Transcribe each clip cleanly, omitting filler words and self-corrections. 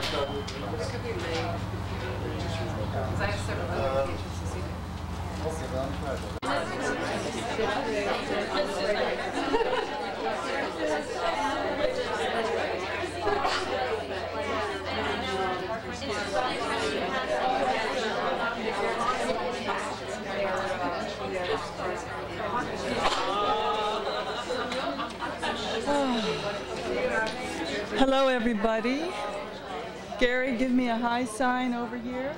could be late. Because I have several other patients to see. Hello, everybody. Gary, give me a high sign over here.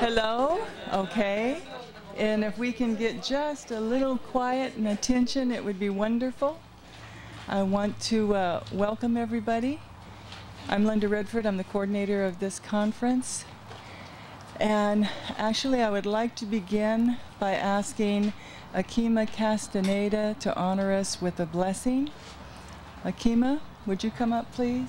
Hello? Okay. And if we can get just a little quiet and attention, it would be wonderful. I want to welcome everybody. I'm Linda Redford. I'm the coordinator of this conference. And actually, I would like to begin by asking Akima Castaneda to honor us with a blessing. Akima, would you come up, please?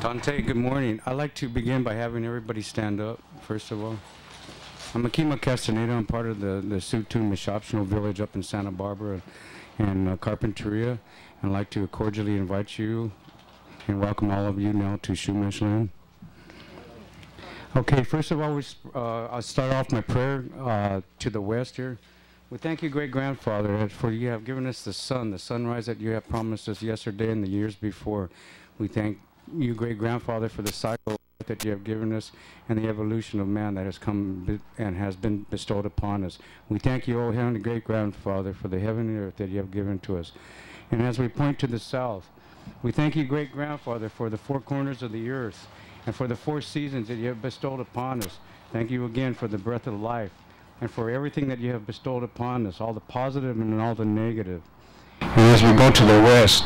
Dante, good morning. I'd like to begin by having everybody stand up, first of all. I'm Akima Castaneda. I'm part of the Sutu Mishoptional Village up in Santa Barbara and Carpinteria. I'd like to cordially invite you and welcome all of you now to Shumesh land. Okay, first of all, I'll start off my prayer to the west here. We thank you, great-grandfather, for you have given us the sun, the sunrise that you have promised us yesterday and the years before. We thank you, great-grandfather, for the cycle that you have given us and the evolution of man that has come and has been bestowed upon us. We thank you, O Heavenly Great-Grandfather, for the heaven and earth that you have given to us. And as we point to the south, we thank you, great-grandfather, for the four corners of the earth and for the four seasons that you have bestowed upon us. Thank you again for the breath of life and for everything that you have bestowed upon us, all the positive and all the negative. And as we go to the west,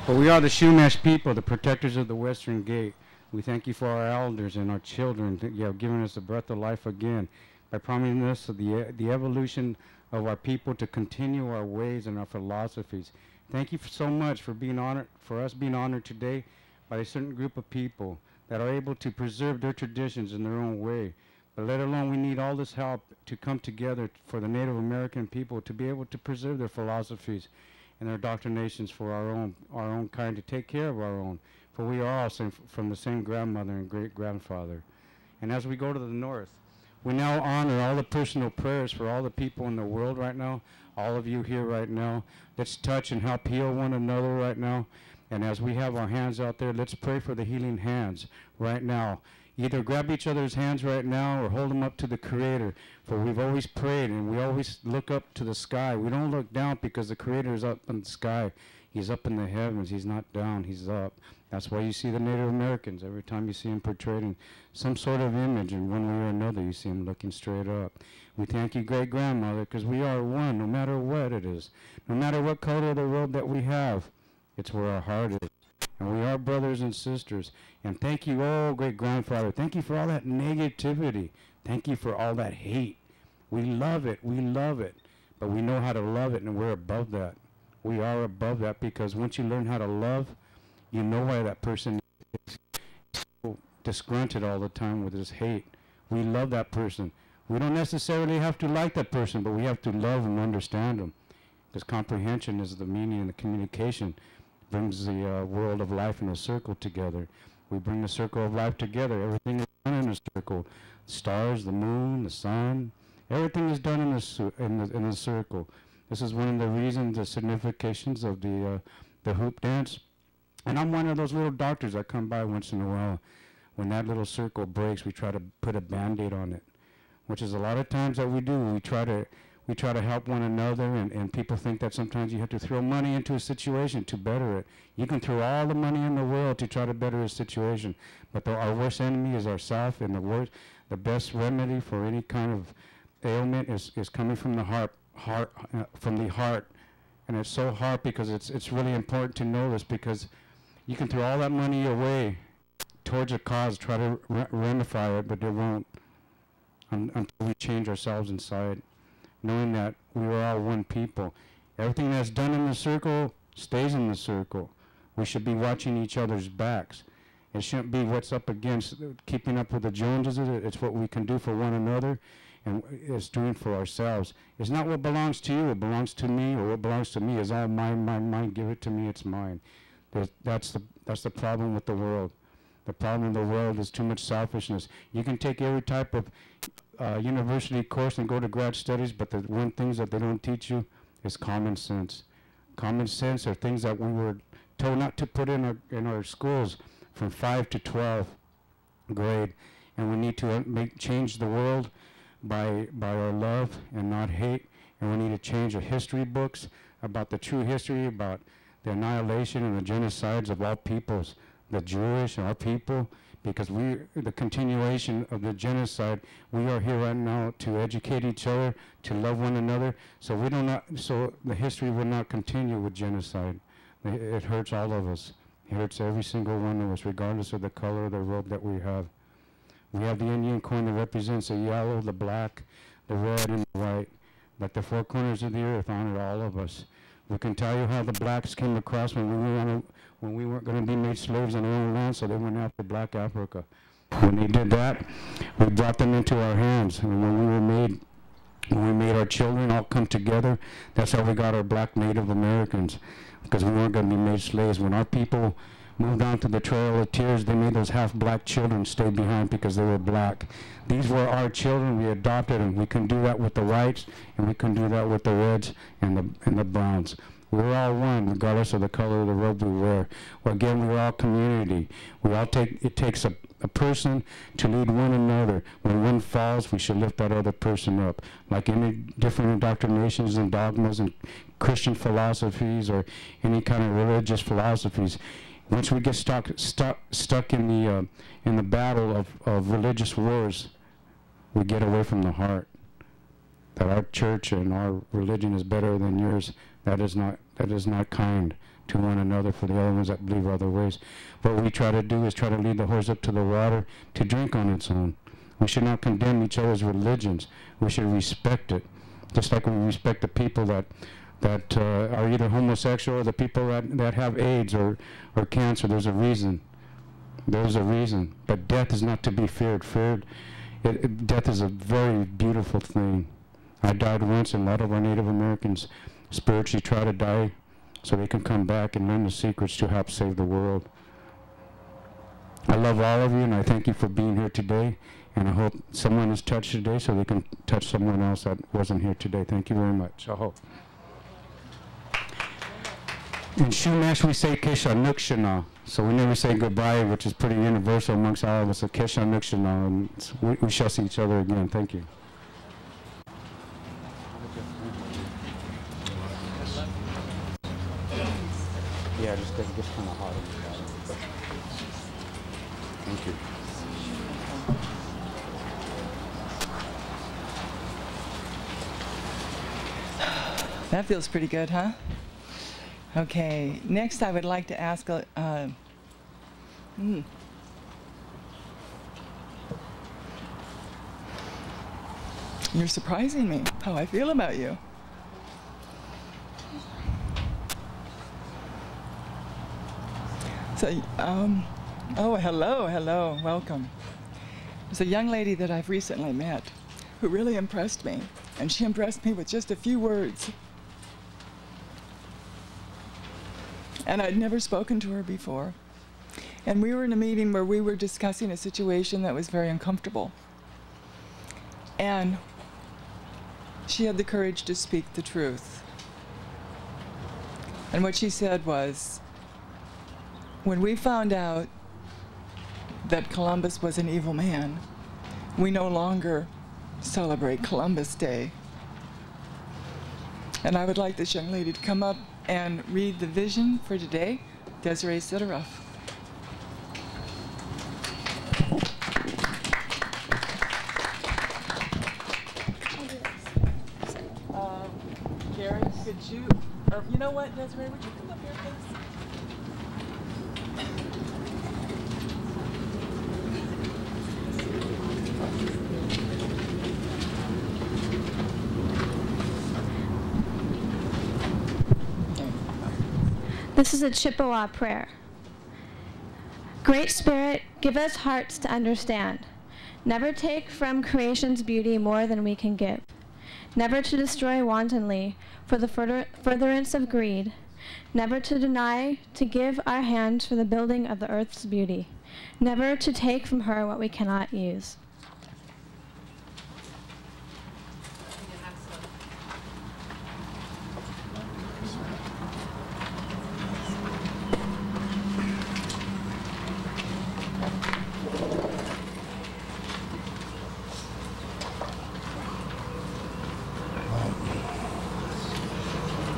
well, we are the Shumesh people, the protectors of the Western Gate. We thank you for our elders and our children that you have given us the breath of life again by promising us the evolution of our people to continue our ways and our philosophies. Thank you so much for being honored, for us being honored today by a certain group of people that are able to preserve their traditions in their own way. But let alone we need all this help to come together for the Native American people to be able to preserve their philosophies and their doctrinations for our own kind, to take care of our own. For we are all from the same grandmother and great-grandfather. And as we go to the north, we now honor all the personal prayers for all the people in the world right now, all of you here right now. Let's touch and help heal one another right now. And as we have our hands out there, let's pray for the healing hands right now. Either grab each other's hands right now or hold them up to the Creator. For we've always prayed and we always look up to the sky. We don't look down because the Creator is up in the sky. He's up in the heavens. He's not down. He's up. That's why you see the Native Americans. Every time you see them portrayed in some sort of image in one way or another, you see them looking straight up. We thank you, great-grandmother, because we are one, no matter what it is. No matter what color of the robe that we have, it's where our heart is. And we are brothers and sisters. And thank you, oh, great-grandfather. Thank you for all that negativity. Thank you for all that hate. We love it. We love it. But we know how to love it, and we're above that. We are above that because once you learn how to love, you know why that person is so disgruntled all the time with his hate. We love that person. We don't necessarily have to like that person, but we have to love and understand them. Because comprehension is the meaning and the communication. Brings the world of life in a circle together. We bring the circle of life together. Everything is done in a circle. The stars, the moon, the sun, everything is done in the circle. This is one of the reasons, the significations of the hoop dance. And I'm one of those little doctors that come by once in a while. When that little circle breaks, we try to put a Band-Aid on it, which is a lot of times that we do. We try to help one another, and people think that sometimes you have to throw money into a situation to better it. You can throw all the money in the world to try to better a situation, but our worst enemy is ourself, and the best remedy for any kind of ailment is coming from the heart, from the heart. And it's so hard because it's really important to know this, because you can throw all that money away towards a cause, try to ramify it, but it won't until we change ourselves inside, knowing that we are all one people. Everything that's done in the circle stays in the circle. We should be watching each other's backs. It shouldn't be what's up against keeping up with the Joneses. It's what we can do for one another, and it's doing for ourselves. It's not what belongs to you, it belongs to me, or what belongs to me is all mine, mine, mine. Give it to me, it's mine. That's the problem with the world. The problem in the world is too much selfishness. You can take every type of university course and go to grad studies, but the one things that they don't teach you is common sense. Common sense are things that we were told not to put in our schools from 5 to 12 grade, and we need to change the world by our love and not hate, and we need to change the history books about the true history, about the annihilation and the genocides of all peoples, the Jewish, our people, because the continuation of the genocide, we are here right now to educate each other, to love one another, so the history will not continue with genocide. It hurts all of us. It hurts every single one of us, regardless of the color of the robe that we have. We have the Indian corn that represents the yellow, the black, the red, and the white, but the four corners of the earth honor all of us. We can tell you how the blacks came across when we weren't going to be made slaves in our own land, so they went after black Africa. When they did that, we brought them into our hands, and when we made our children all come together, that's how we got our black Native Americans, because we weren't going to be made slaves. When our people moved on to the Trail of Tears, they made those half-black children stay behind because they were black. These were our children. We adopted them. We can do that with the whites, and we can do that with the reds and the browns. We're all one, regardless of the color of the robe we wear. Well, again, we're all community. It takes a person to lead one another. When one falls, we should lift that other person up. Like any different indoctrinations and dogmas and Christian philosophies or any kind of religious philosophies, once we get stuck in the battle of religious wars, we get away from the heart. That our church and our religion is better than yours. That is not kind to one another for the other ones that believe other ways. What we try to do is try to lead the horse up to the water to drink on its own. We should not condemn each other's religions. We should respect it, just like we respect the people that are either homosexual or the people that have AIDS or cancer. There's a reason. There's a reason. But death is not to be feared. Death is a very beautiful thing. I died once, and a lot of our Native Americans spiritually try to die so they can come back and learn the secrets to help save the world. I love all of you, and I thank you for being here today, and I hope someone is touched today so they can touch someone else that wasn't here today. Thank you very much. I hope. In Shumash, we say Kesha Nukshana, so we never say goodbye, which is pretty universal amongst all of us. So Kesha Nukshana, and we shall see each other again. Thank you. Yeah, just because it gets kind of hot inside. Thank you. That feels pretty good, huh? Okay, next I would like to ask You're surprising me, how I feel about you. So, oh, hello, welcome. There's a young lady that I've recently met who really impressed me, and she impressed me with just a few words. And I'd never spoken to her before. And we were in a meeting where we were discussing a situation that was very uncomfortable. And she had the courage to speak the truth. And what she said was, when we found out that Columbus was an evil man, we no longer celebrate Columbus Day. And I would like this young lady to come up and read the vision for today, Desiree Sideroff. Gary, could you, or you know what, Desiree, would you come up here, please? This is a Chippewa prayer. Great Spirit, give us hearts to understand. Never take from creation's beauty more than we can give. Never to destroy wantonly for the furtherance of greed. Never to deny to give our hands for the building of the earth's beauty. Never to take from her what we cannot use.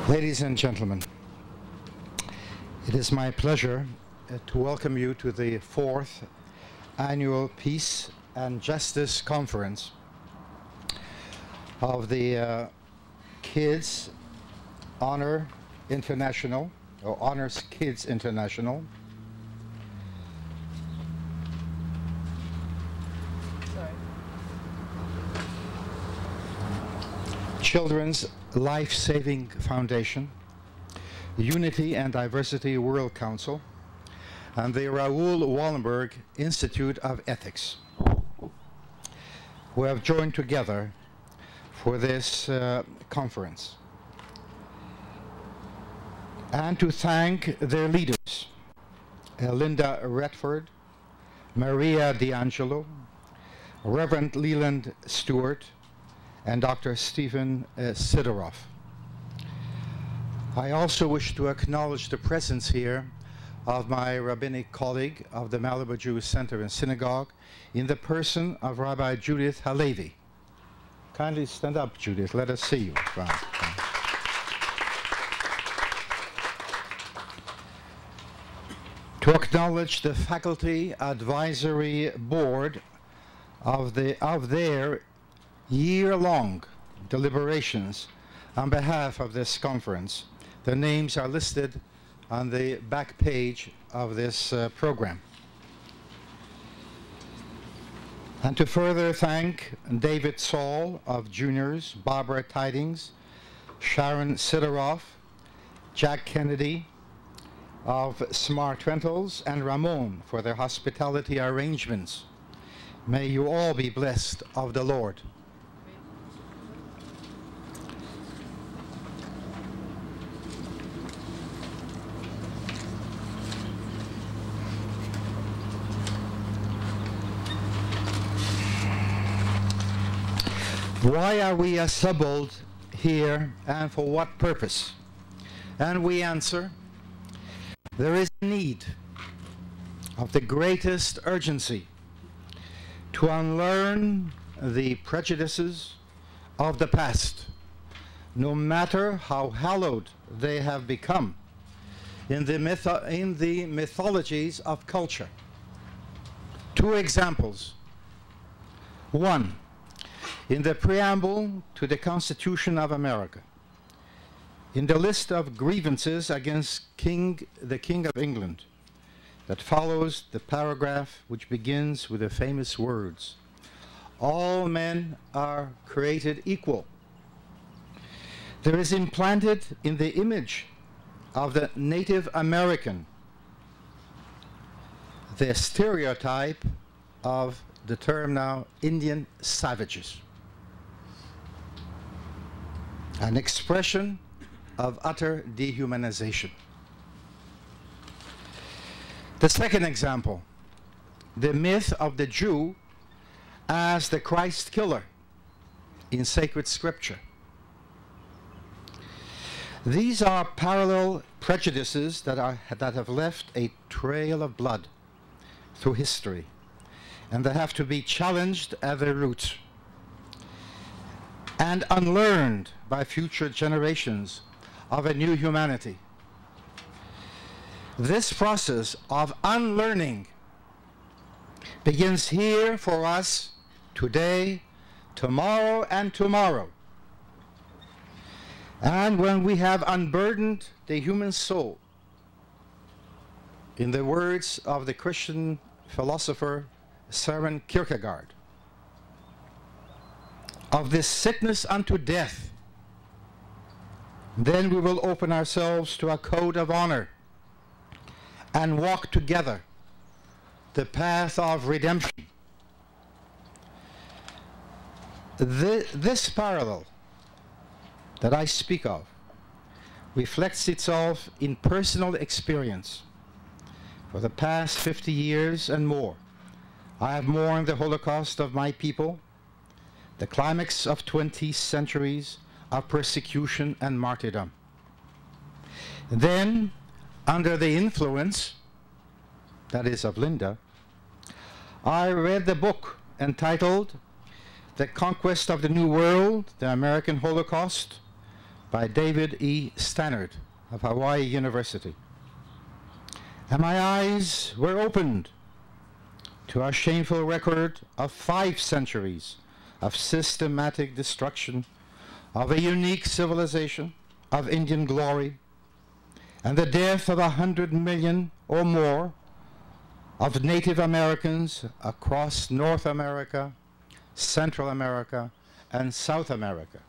Ladies and gentlemen, it is my pleasure to welcome you to the 4th Annual Peace and Justice Conference of the Kids Honor International, or Honors Kids International. Children's Life-Saving Foundation, Unity and Diversity World Council, and the Raoul Wallenberg Institute of Ethics, who have joined together for this conference. And to thank their leaders, Linda Redford, Maria D'Angelo, Reverend Leland Stewart, and Dr. Stephen Sidoroff. I also wish to acknowledge the presence here of my rabbinic colleague of the Malibu Jewish Center and Synagogue in the person of Rabbi Judith Halevi. Kindly stand up, Judith. Let us see you. To acknowledge the Faculty Advisory Board of their year-long deliberations on behalf of this conference. The names are listed on the back page of this program. And to further thank David Saul of Juniors, Barbara Tidings, Sharon Sidoroff, Jack Kennedy of Smart Rentals, and Ramon for their hospitality arrangements. May you all be blessed of the Lord. Why are we assembled here, and for what purpose? And we answer, there is a need of the greatest urgency to unlearn the prejudices of the past, no matter how hallowed they have become in the mythologies of culture. 2 examples. 1. In the preamble to the Constitution of America, in the list of grievances against the King of England, that follows the paragraph which begins with the famous words, all men are created equal. There is implanted in the image of the Native American the stereotype of the term now Indian savages, an expression of utter dehumanization. The second example, the myth of the Jew as the Christ killer in sacred scripture. These are parallel prejudices that have left a trail of blood through history, and that have to be challenged at their roots and unlearned by future generations of a new humanity. This process of unlearning begins here for us today, tomorrow, and tomorrow. And when we have unburdened the human soul, in the words of the Christian philosopher Søren Kierkegaard, of this sickness unto death, then we will open ourselves to a code of honor and walk together the path of redemption. This parallel that I speak of reflects itself in personal experience. For the past 50 years and more, I have mourned the Holocaust of my people, the climax of 20 centuries of persecution and martyrdom. Then, under the influence, that is of Linda, I read the book entitled The Conquest of the New World, The American Holocaust by David E. Stannard of Hawaii University. And my eyes were opened to a shameful record of 5 centuries of systematic destruction of a unique civilization of Indian glory, and the death of 100 million or more of Native Americans across North America, Central America, and South America,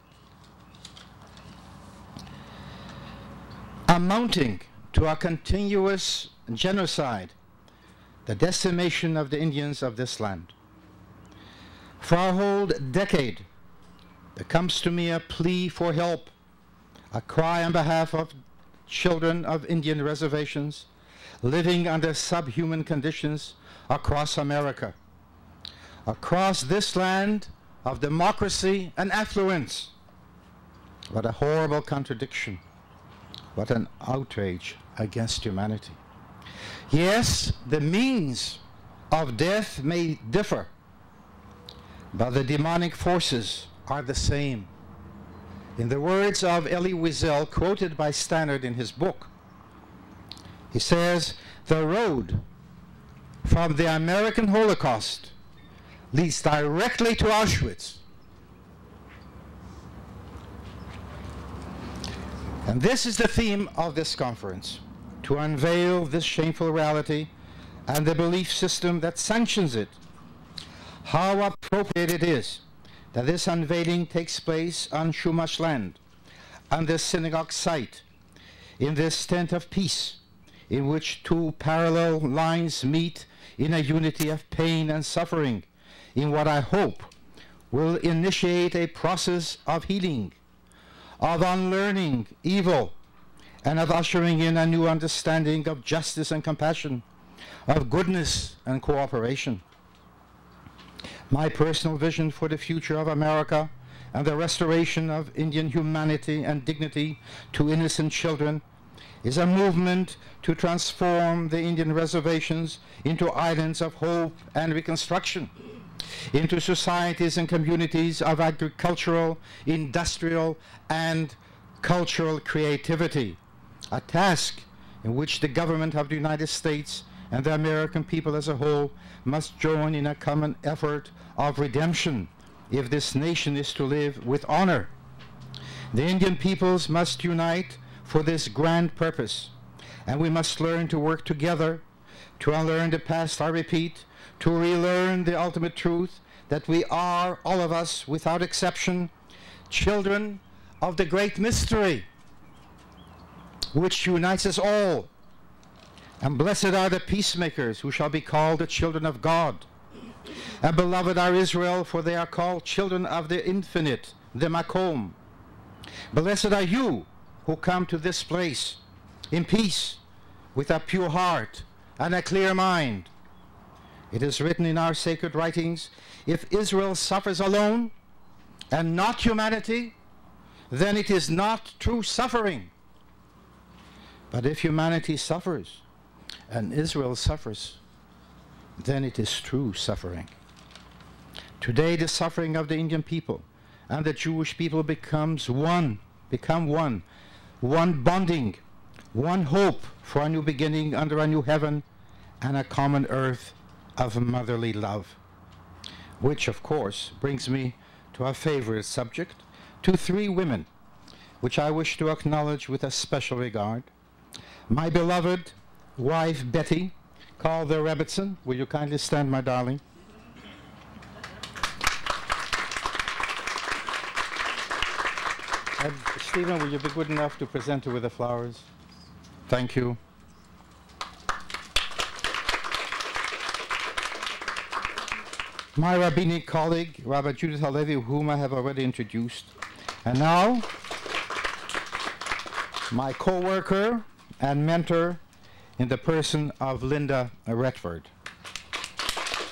amounting to a continuous genocide, the decimation of the Indians of this land. For a whole decade, there comes to me a plea for help, a cry on behalf of children of Indian reservations living under subhuman conditions across America, across this land of democracy and affluence. What a horrible contradiction. What an outrage against humanity. Yes, the means of death may differ, but the demonic forces are the same. In the words of Elie Wiesel, quoted by Stannard in his book, he says, "The road from the American Holocaust leads directly to Auschwitz." And this is the theme of this conference, to unveil this shameful reality and the belief system that sanctions it. How appropriate it is that this unveiling takes place on Chumash land, on this synagogue site, in this tent of peace, in which 2 parallel lines meet in a unity of pain and suffering, in what I hope will initiate a process of healing, of unlearning evil, and of ushering in a new understanding of justice and compassion, of goodness and cooperation. My personal vision for the future of America and the restoration of Indian humanity and dignity to innocent children is a movement to transform the Indian reservations into islands of hope and reconstruction, into societies and communities of agricultural, industrial, and cultural creativity, a task in which the government of the United States and the American people as a whole must join in a common effort of redemption if this nation is to live with honor. The Indian peoples must unite for this grand purpose, and we must learn to work together, to unlearn the past, I repeat, to relearn the ultimate truth that we are, all of us, without exception, children of the great mystery which unites us all. And blessed are the peacemakers, who shall be called the children of God. And beloved are Israel, for they are called children of the infinite, the Makom. Blessed are you who come to this place in peace, with a pure heart and a clear mind. It is written in our sacred writings, if Israel suffers alone and not humanity, then it is not true suffering. But if humanity suffers and Israel suffers, then it is true suffering. Today the suffering of the Indian people and the Jewish people become one bonding, one hope for a new beginning under a new heaven and a common earth of motherly love. Which, of course, brings me to a favorite subject, to 3 women, which I wish to acknowledge with a special regard. My beloved wife, Betty, called the Rebbitzin. Will you kindly stand, my darling? And Stephen, will you be good enough to present her with the flowers? Thank you. my rabbinic colleague, Rabbi Judith Halevi, whom I have already introduced. And now, my co-worker and mentor in the person of Linda Redford.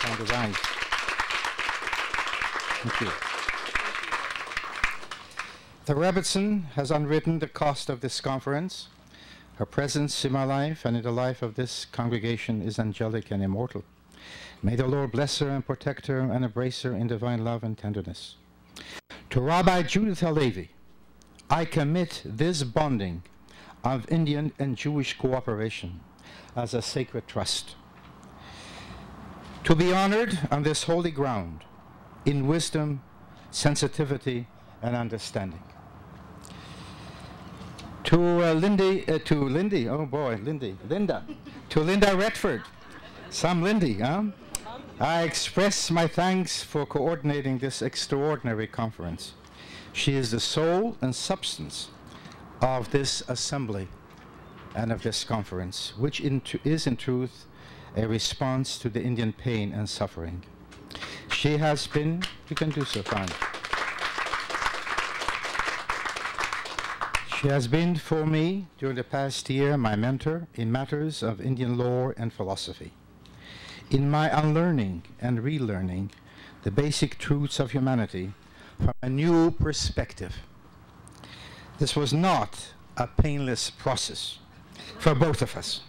On the right. Thank you. The Rebbitzin has unwritten the cost of this conference. Her presence in my life and in the life of this congregation is angelic and immortal. May the Lord bless her and protect her and embrace her in divine love and tenderness. To Rabbi Judith Halevi, I commit this bonding of Indian and Jewish cooperation as a sacred trust, to be honored on this holy ground in wisdom, sensitivity, and understanding. To Linda, to Linda Redford, some Lindy, huh? I express my thanks for coordinating this extraordinary conference. She is the soul and substance of this assembly and of this conference, which is in truth a response to the Indian pain and suffering. She has been, you can do so, fine. She has been for me during the past year my mentor in matters of Indian lore and philosophy. In my unlearning and relearning the basic truths of humanity from a new perspective. This was not a painless process for both of us.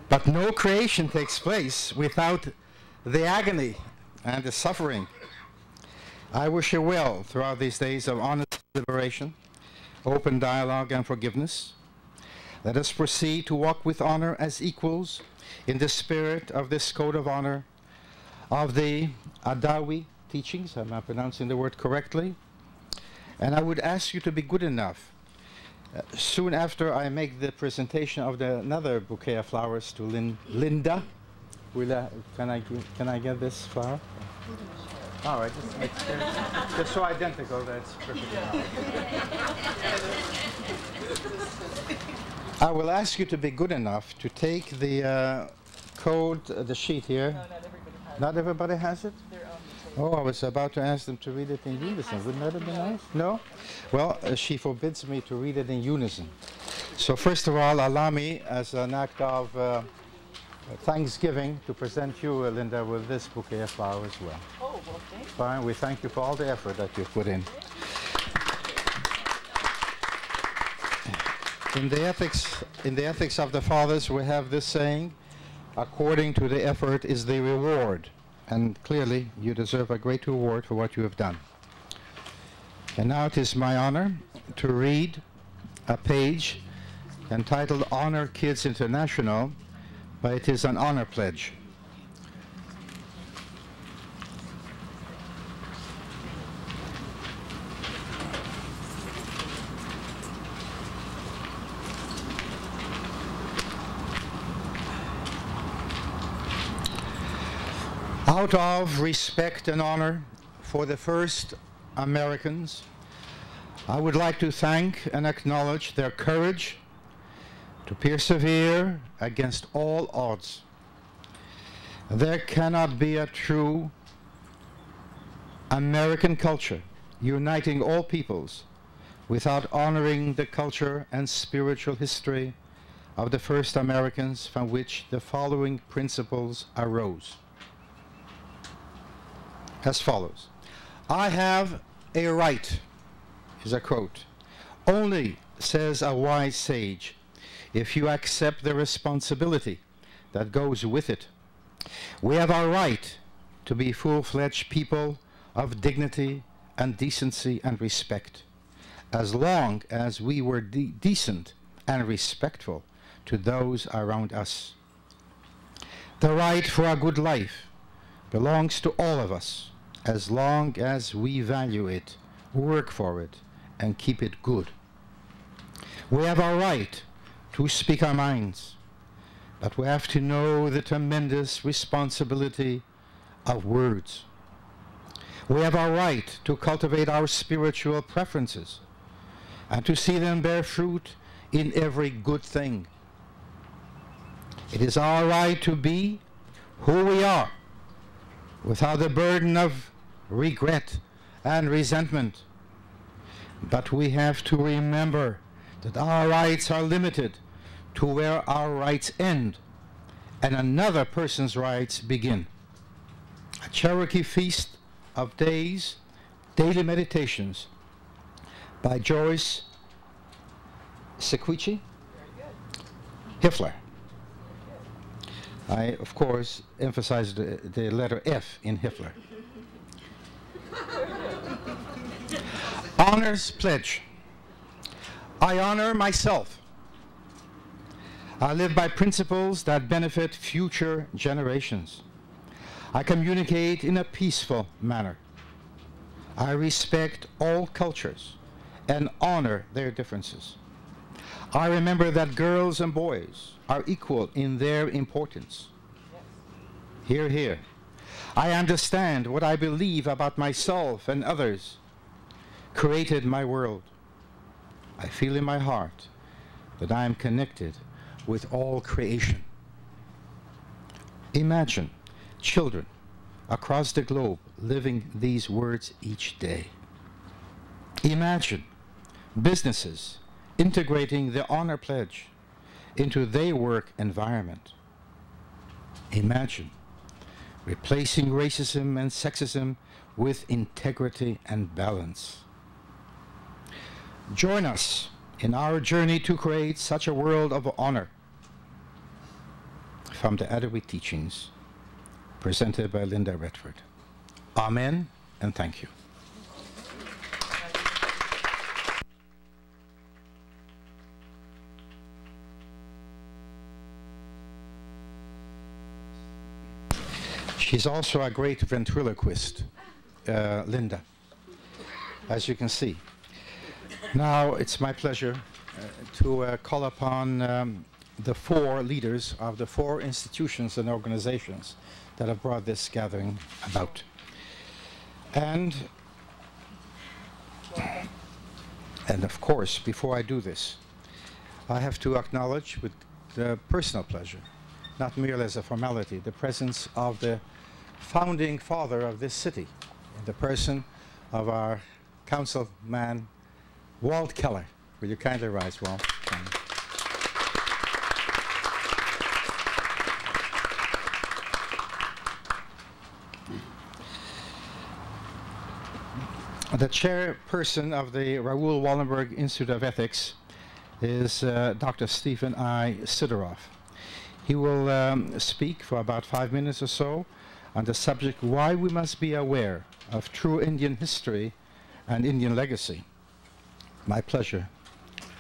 But no creation takes place without the agony and the suffering. I wish her well throughout these days of honest liberation, open dialogue and forgiveness. Let us proceed to walk with honor as equals in the spirit of this code of honor of the Adawi teachings. Am I pronouncing the word correctly? And I would ask you to be good enough, soon after I make the presentation of another bouquet of flowers to Linda. Can I get this flower? All right, they're so identical that it's perfectly fine. I will ask you to be good enough to take the code, the sheet here. No, not everybody has Not everybody has it? They're on the table. Oh, I was about to ask them to read it in unison. Wouldn't that have been nice? No? Well, she forbids me to read it in unison. So first of all, allow me, as an act of thanksgiving, to present you, Linda, with this bouquet of flowers as well. Oh, well, thank you. Fine, we thank you for all the effort that you've put in. In the ethics of the fathers, we have this saying, according to the effort is the reward. And clearly, you deserve a great reward for what you have done. And now it is my honor to read a page entitled Honor Kids International, but it is an honor pledge. Out of respect and honor for the first Americans, I would like to thank and acknowledge their courage to persevere against all odds. There cannot be a true American culture uniting all peoples without honoring the culture and spiritual history of the first Americans, from which the following principles arose. As follows: I have a right, is a quote, only, says a wise sage, if you accept the responsibility that goes with it. We have our right to be full-fledged people of dignity and decency and respect, as long as we were decent and respectful to those around us. The right for a good life belongs to all of us, as long as we value it, work for it, and keep it good. We have our right to speak our minds, but we have to know the tremendous responsibility of words. We have our right to cultivate our spiritual preferences and to see them bear fruit in every good thing. It is our right to be who we are, without the burden of regret and resentment. But we have to remember that our rights are limited to where our rights end and another person's rights begin. A Cherokee Feast of Days, Daily Meditations by Joyce Sequici Hiffler. I, of course, emphasize the letter F in Hiffler. Honor's Pledge. I honor myself. I live by principles that benefit future generations. I communicate in a peaceful manner. I respect all cultures and honor their differences. I remember that girls and boys are equal in their importance. Hear, hear. I understand what I believe about myself and others created my world. I feel in my heart that I am connected with all creation. Imagine children across the globe living these words each day. Imagine businesses integrating the honor pledge into their work environment. Imagine replacing racism and sexism with integrity and balance. Join us in our journey to create such a world of honor. From the Adawi Teachings, presented by Linda Redford. Amen, and thank you. She's also a great ventriloquist, Linda, as you can see. Now it's my pleasure to call upon the four leaders of the four institutions and organizations that have brought this gathering about. And of course, before I do this, I have to acknowledge with personal pleasure, not merely as a formality, the presence of the founding father of this city, in the person of our councilman, Walt Keller. Will you kindly rise, Walt? The chairperson of the Raoul Wallenberg Institute of Ethics is Dr. Stephen I. Sidoroff. He will speak for about 5 minutes or so on the subject why we must be aware of true Indian history and Indian legacy. My pleasure,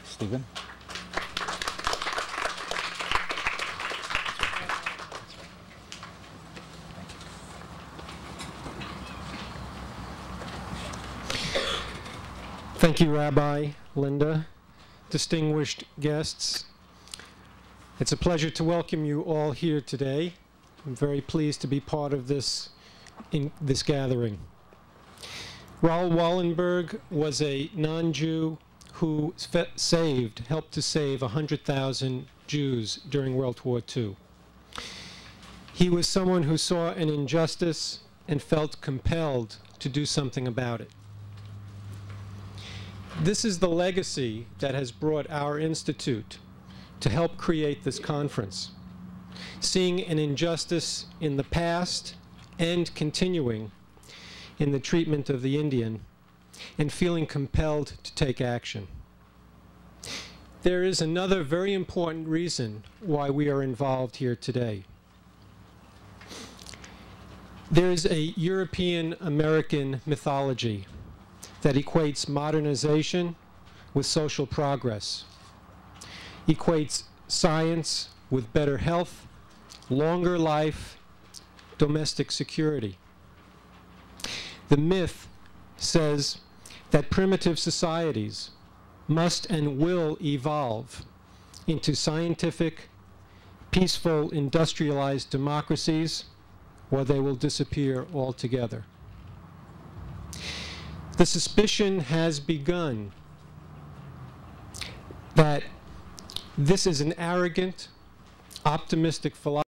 Stephen. Thank you, Rabbi, Linda, distinguished guests. It's a pleasure to welcome you all here today. I'm very pleased to be part of this gathering. Raoul Wallenberg was a non-Jew who helped to save 100,000 Jews during World War II. He was someone who saw an injustice and felt compelled to do something about it. This is the legacy that has brought our institute to help create this conference, seeing an injustice in the past and continuing in the treatment of the Indian, and feeling compelled to take action. There is another very important reason why we are involved here today. There is a European-American mythology that equates modernization with social progress, equates science with better health, longer life, domestic security. The myth says that primitive societies must and will evolve into scientific, peaceful, industrialized democracies, or they will disappear altogether. The suspicion has begun that this is an arrogant, optimistic philosophy